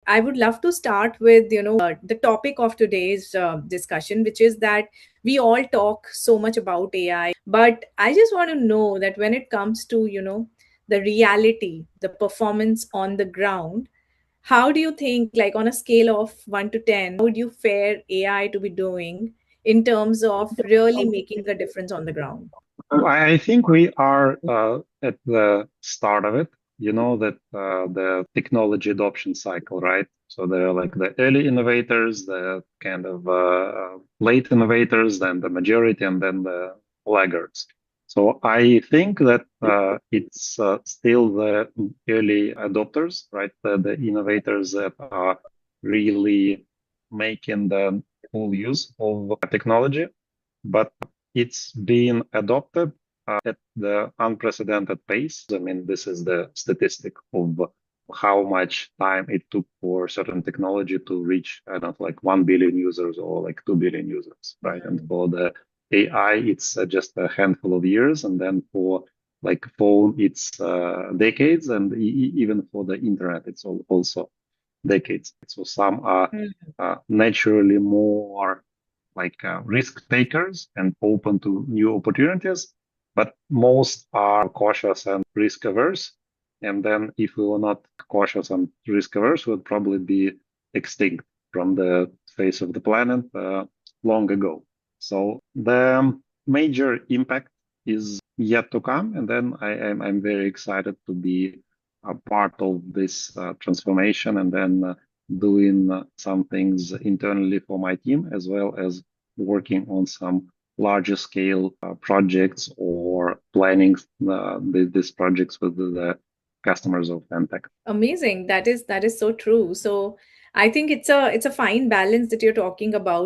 I would love to start with, the topic of today's discussion, which is that we all talk so much about AI, but I just want to know that when it comes to, the reality, the performance on the ground, how do you think, like on a scale of 1 to 10, how would you fare AI to be doing in terms of really making a difference on the ground? I think we are at the start of it. You know that the technology adoption cycle, right? So there are like the early innovators, the kind of late innovators, then the majority, and then the laggards. So I think that it's still the early adopters, right? The innovators that are really making the full use of technology, but it's been adopted at the unprecedented pace. I mean, this is the statistic of how much time it took for certain technology to reach, I don't know, like 1 billion users or like 2 billion users, right? And for the AI, it's just a handful of years. And then for like phone, it's decades. And even for the internet, it's also decades. So some are Mm. naturally more like risk takers and open to new opportunities, but most are cautious and risk averse. And then if we were not cautious and risk averse, we would probably be extinct from the face of the planet long ago. So the major impact is yet to come. And then I'm very excited to be a part of this transformation and then doing some things internally for my team, as well as working on some larger scale projects or planning these projects with the customers of Fintech. Amazing. That is so true. So I think it's a fine balance that you're talking about.